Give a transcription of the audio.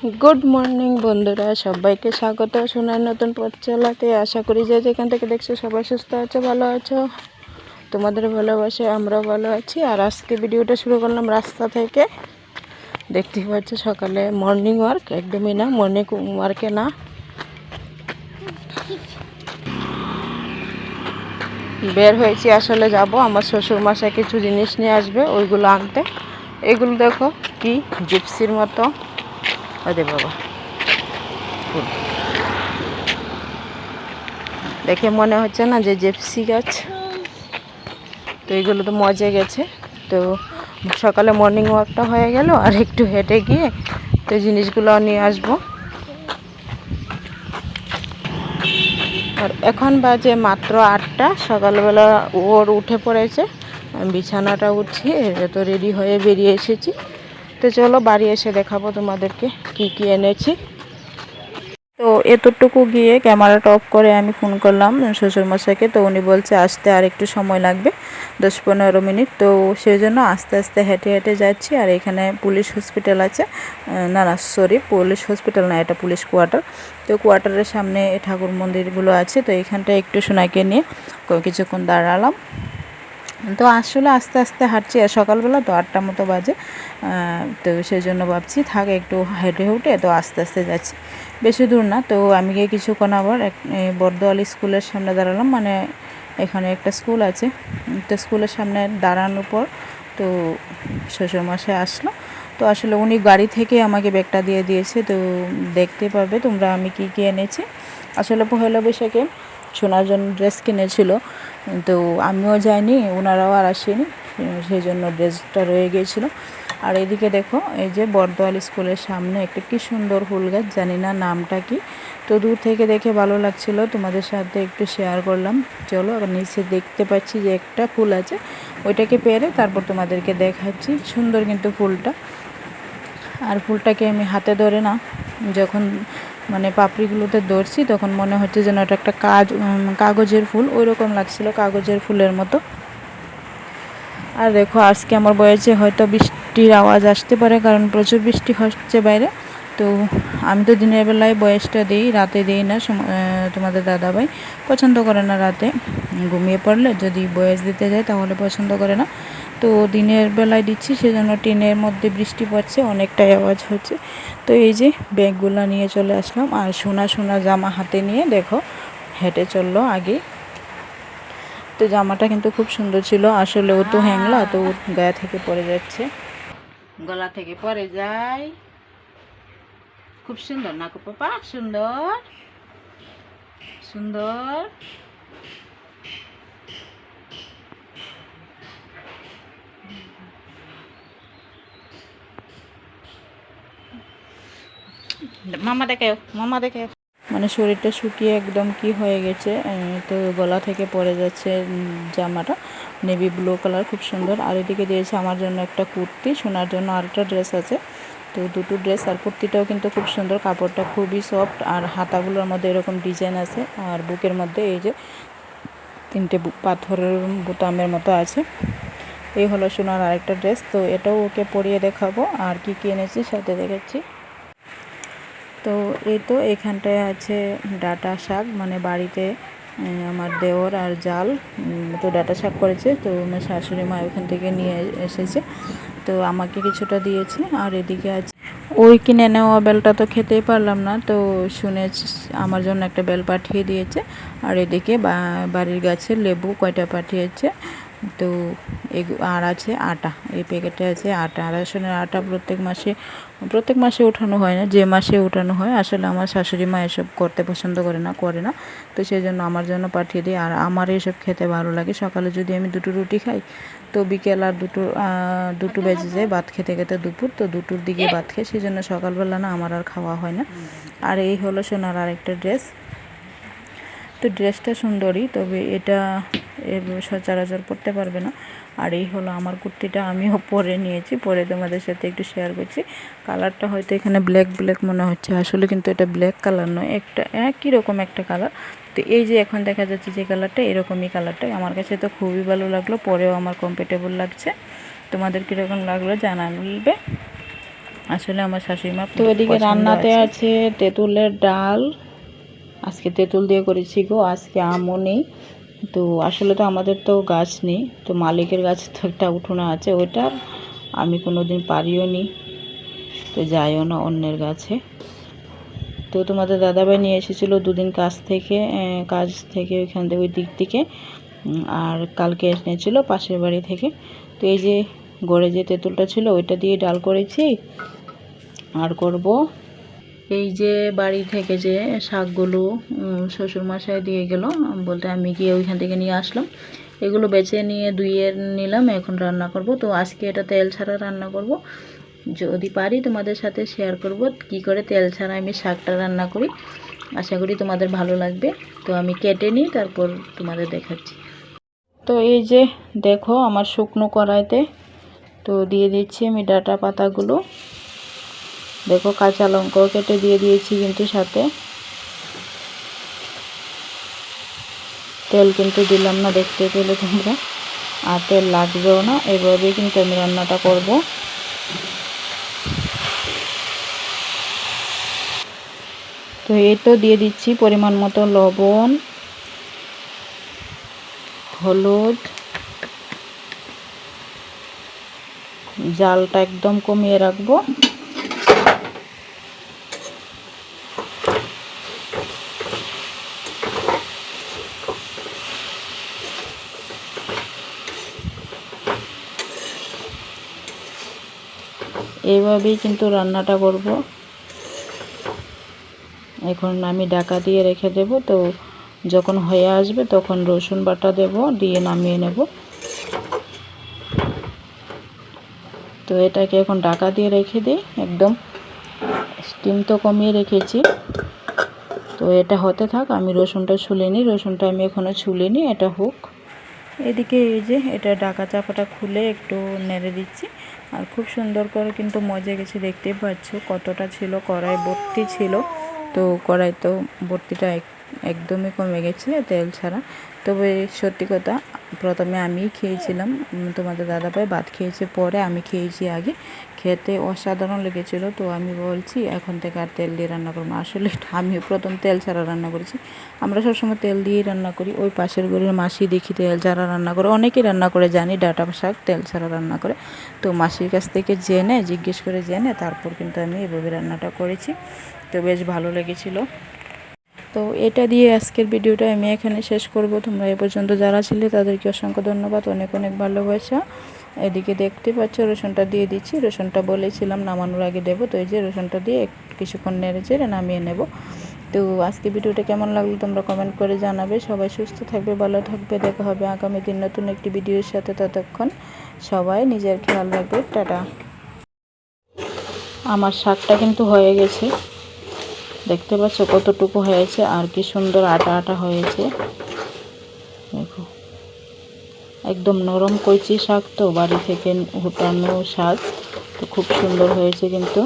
Good morning বন্ধুরা, সবাইকে স্বাগত সোনার নতুন পথ চলাতে। আশা করি যে যেখান থেকে দেখছো সবাই সুস্থ আছো, ভালো আছো। তোমাদের ভালোবাসে আমরাও ভালো আছি। আর আজকে ভিডিওটা শুরু করলাম রাস্তা থেকে। দেখতেই পাচ্ছ সকালে মর্নিং ওয়ার্ক, একদমই না মর্নিং ওয়ার্কে না, বের হয়েছি। আসলে যাব আমার শ্বশুর মশাই কিছু জিনিস নিয়ে আসবে, ওইগুলো আনতে। এগুলো দেখো কি জিপসির মতো, ওদের বাবা দেখে মনে হচ্ছে না যে জিপসি গাছ। তো এগুলো তো মজে গেছে। তো সকালে মর্নিং ওয়াকটা হয়ে গেল, আর একটু হেঁটে গিয়ে তো জিনিসগুলো নিয়ে আসবো। আর এখন বাজে মাত্র 8টা। সকালবেলা ওর উঠে পড়েছে, বিছানাটা উঠছি, তো রেডি হয়ে বেরিয়ে এসেছি। তো চলো বাড়ি এসে দেখাবো তোমাদেরকে কি কি এনেছি। তো এতটুকু গিয়ে ক্যামেরাটা অফ করে আমি ফোন করলাম শ্বশুরমশাইকে। তো উনি বলছে আসতে আর একটু সময় লাগবে, 10-15 মিনিট। তো সেই জন্য আস্তে আস্তে হেঁটে হেঁটে যাচ্ছি। আর এখানে পুলিশ হসপিটাল আছে, না সরি, পুলিশ হসপিটাল না, এটা পুলিশ কোয়ার্টার। তো কোয়ার্টারের সামনে ঠাকুর মন্দিরগুলো আছে। তো এখানটা একটু সোনাইকে নিয়ে কিছুক্ষণ দাঁড়ালাম। তো আসলে আস্তে আস্তে হাঁটছি, আর সকালবেলা তো 8টা মতো বাজে। তো সেই জন্য ভাবছি থাক একটু হেঁটে হেঁটে, তো আস্তে আস্তে যাচ্ছি, বেশি দূর না। তো আমি গিয়ে কিছুক্ষণ আবার বর্দোয়ালি স্কুলের সামনে দাঁড়ালাম, মানে এখানে একটা স্কুল আছে। তো স্কুলের সামনে দাঁড়ানোর পর তো শ্বশুরমশাই আসলো। তো আসলে উনি গাড়ি থেকে আমাকে ব্যাগটা দিয়ে দিয়েছে। তো দেখতে পাবে তোমরা আমি কি কি এনেছি। আসলে পয়লা বৈশাখে সোনার জন্য ড্রেস কিনেছিল, তো আমিও যাইনি, ওনারাও আর আসেনি, সেই জন্য ড্রেসটা রয়ে গিয়েছিলো। আর এদিকে দেখো, এই যে বর্দোয়াল স্কুলের সামনে একটা কি সুন্দর ফুল গাছ, জানি না নামটা কি। তো দূর থেকে দেখে ভালো লাগছিল, তোমাদের সাথে একটু শেয়ার করলাম। চলো, আর নিচে দেখতে পাচ্ছি যে একটা ফুল আছে, ওইটাকে পেরে তারপর তোমাদেরকে দেখাচ্ছি। সুন্দর কিন্তু ফুলটা। আর ফুলটাকে আমি হাতে ধরে না, যখন মানে পাপড়িগুলোতে ধরছি, তখন মনে হচ্ছে যেন এটা একটা কাগজের ফুল, ওই রকম লাগছিল, কাগজের ফুলের মতো। আর দেখো, আজকে আমার বয়েছে হয়তো বৃষ্টির আওয়াজ আসতে পারে, কারণ প্রচুর বৃষ্টি হচ্ছে বাইরে। তো আমি তো দিনের বেলায় বয়েসটা দিই, রাতে দিই না। তোমাদের দাদাভাই পছন্দ করে না রাতে ঘুমিয়ে পড়লে যদি বয়েস দিতে যায়, তাহলে পছন্দ করে না। তো দিনের বেলায় দিচ্ছি, সেজন্য টিনের মধ্যে বৃষ্টি পড়ছে, অনেকটাই আওয়াজ হচ্ছে। তো এই যে ব্যাগগুলো নিয়ে চলে আসলাম, আর সোনা সোনা জামা হাতে নিয়ে দেখো হেঁটে চললো আগে। তো জামাটা কিন্তু খুব সুন্দর ছিল। আসলে ও তো হ্যাংলা, তো ওর গায়ে থেকে পড়ে যাচ্ছে, গলা থেকে পড়ে যায়। খুব সুন্দর না পাপা? সুন্দর সুন্দর। মামা দেখে, মামা দেখে। মানে শরীরটা শুকিয়ে একদম কি হয়ে গেছে। তো গলা থেকে পড়ে যাচ্ছে জামাটা, নেভি ব্লু কালার, খুব সুন্দর। আর এদিকে দিয়েছে আমার জন্য একটা কুর্তি, সোনার জন্য আরেকটা ড্রেস আছে। তো দুটো ড্রেস, আর কুর্তিটাও কিন্তু খুব সুন্দর, কাপড়টা খুবই সফট, আর হাতাগুলোর মধ্যে এরকম ডিজাইন আছে, আর বুকের মধ্যে এই যে 3টে পাথরের বোতামের মতো আছে। এই হলো সোনার আরেকটা ড্রেস। তো এটাও ওকে পরিয়ে দেখাবো, আর কি কি এনেছি সাথে দেখাচ্ছি। তো এই তো এখানটায় আছে ডাঁটা শাক, মানে বাড়িতে আমার দেওর আর জাল তো ডাঁটা শাক করেছে। তো আমার শাশুড়ি মা ওখান থেকে নিয়ে এসেছে, তো আমাকে কিছুটা দিয়েছে। আর এদিকে আছে ওই কিনে নেওয়া বেলটা, তো খেতেই পারলাম না, তো শুনে আমার জন্য একটা বেল পাঠিয়ে দিয়েছে। আর এদিকে বাড়ির গাছের লেবু কয়টা পাঠিয়েছে। তো আর আছে আটা, এই প্যাকেটে আছে আটা, রেশনের আটা। প্রত্যেক মাসে ওঠানো হয় না, যে মাসে ওঠানো হয়। আসলে আমার শাশুড়ি মা এসব করতে পছন্দ করে না, তো সেই জন্য আমার জন্য পাঠিয়ে দিই। আর আমার এসব খেতে ভালো লাগে। সকালে যদি আমি 2টো রুটি খাই, তো বিকেল আর দুটো বেজে যায় ভাত খেতে খেতে দুপুর। তো 2টোর দিকে ভাত খাই, সেই জন্য সকালবেলা না আমার আর খাওয়া হয় না। আর এই হলো সোনার আরেকটা ড্রেস। তো ড্রেসটা সুন্দরই, তবে এটা সচরাচর পরতে পারবে না। আর এই হলো আমার কুর্তিটা, আমিও পরে নিয়েছি, পরে তোমাদের সাথে একটু শেয়ার করছি। কালারটা হয়তো এখানে ব্ল্যাক ব্ল্যাক মনে হচ্ছে, আসলে কিন্তু এটা ব্ল্যাক কালার নয়, একটা একই রকম একটা কালার। তো এই যে এখন দেখা যাচ্ছে যে কালারটা, এরকমই কালারটা আমার কাছে তো খুবই ভালো লাগলো, পরেও আমার কমফোর্টেবল লাগছে। তোমাদের কীরকম লাগলো জানাবে। আসলে আমার শাশুড়ি মা তো এদিকে রান্নাতে আছে তেঁতুলের ডাল, আজকে তেঁতুল দিয়ে করেছি গো, আজকে আমও নেই। তো আসলে তো আমাদের তো গাছ নেই, তো মালিকের গাছ তো একটা উঠোনা আছে, ওইটা আমি কোনো দিন পারিও নি, তো যাইও না অন্যের গাছে। তো তোমাদের দাদাভাই নিয়ে এসেছিলো দুদিন কাজ থেকে ওইখান থেকে ওই দিক থেকে, আর কালকে এনেছিল পাশের বাড়ি থেকে। তো এই যে গড়ে যে তেঁতুলটা ছিল ওইটা দিয়ে ডাল করেছি, আর করব এই যে বাড়ি থেকে যে শাকগুলো শ্বশুরমশাই দিয়ে গেল, বলতে আমি গিয়ে ওইখান থেকে নিয়ে আসলাম। এগুলো বেছে নিয়ে ধুয়ে নিলাম, এখন রান্না করব। তো আজকে এটা তেল ছাড়া রান্না করব, যদি পারি তোমাদের সাথে শেয়ার করব কি করে তেল ছাড়া আমি শাকটা রান্না করি। আশা করি তোমাদের ভালো লাগবে। তো আমি কেটে নিই, তারপর তোমাদের দেখাচ্ছি। তো এই যে দেখো আমার শুকনো কড়াইতে তো দিয়ে দিচ্ছি আমি ডাঁটা পাতাগুলো। দেখো কাঁচা লঙ্কাও কেটে দিয়ে দিয়েছি, কিন্তু সাথে তেল কিন্তু দিলাম না, দেখতে পেলে তোমরা, আর তেল লাগবেও না। এভাবেই কিন্তু আমি রান্নাটা করব। তো এই তো দিয়ে দিচ্ছি পরিমাণ মতো লবণ, হলুদ, জালটা একদম কমিয়ে রাখবো। এইভাবেই কিন্তু রান্নাটা করব। এখন আমি ঢাকা দিয়ে রেখে দেব, তো যখন হয়ে আসবে তখন রসুন বাটা দেব, দিয়ে নামিয়ে নেব। তো এটাকে এখন ঢাকা দিয়ে রেখে দিই, একদম স্টিম তো কমিয়ে রেখেছি। তো এটা হতে থাক, আমি রসুনটা ছুলে নিই। রসুনটা আমি এখনও ছুলে নিই, এটা হোক। এদিকে এই যে এটা ঢাকা চাপাটা খুলে একটু নেড়ে দিচ্ছি, আর খুব সুন্দর করে কিন্তু মজে গেছে, দেখতেই পাচ্ছ কতটা ছিল, কড়াই ভর্তি ছিল। তো কড়াই তো ভর্তিটা একদমই কমে গেছে তেল ছাড়া। তবে সত্যি কথা, প্রথমে আমি খেয়েছিলাম, তোমাদের দাদাভাই ভাত খেয়েছে পরে, আমি খেয়েছি আগে। খেতে অসাধারণ লেগেছিলো। তো আমি বলছি এখন থেকে আর তেল দিয়ে রান্না করবো না। আসলে আমি প্রথম তেল ছাড়া রান্না করেছি। আমরা সবসময় তেল দিয়েই রান্না করি। ওই পাশের ঘরের মাসি দেখি তেল ছাড়া রান্না করে, অনেকেই রান্না করে জানি ডাঁটা শাক তেল ছাড়া রান্না করে। তো মাসির কাছ থেকে জিজ্ঞেস করে জেনে তারপর কিন্তু আমি এভাবে রান্নাটা করেছি। তো বেশ ভালো লেগেছিলো। তো এটা দিয়ে আজকের ভিডিওটা আমি এখানে শেষ করব। তোমরা এ পর্যন্ত যারা ছিলে তাদেরকে অসংখ্য ধন্যবাদ, অনেক অনেক ভালোবাসা। এদিকে দেখতে পাচ্ছ রসুনটা দিয়ে দিচ্ছি, রসুনটা বলেছিলাম নামানোর আগে দেবো। তো এই যে রসুনটা দিয়ে কিছুক্ষণ নেড়ে চেড়ে নামিয়ে নেব। তো আজকে ভিডিওটা কেমন লাগলো তোমরা কমেন্ট করে জানাবে। সবাই সুস্থ থাকবে, ভালো থাকবে, দেখা হবে আগামী দিন নতুন একটি ভিডিওর সাথে। ততক্ষণ সবাই নিজের খেয়াল রাখবে, টাটা। আমার শাকটা কিন্তু হয়ে গেছে, দেখতে পাচ্ছ কতটুকু হয়েছে, আর কি সুন্দর আটা আটা হয়েছে। দেখো একদম নরম কইচি শাক, তো বাড়ি থেকে উঠানো শাক, তো খুব সুন্দর হয়েছে কিন্তু।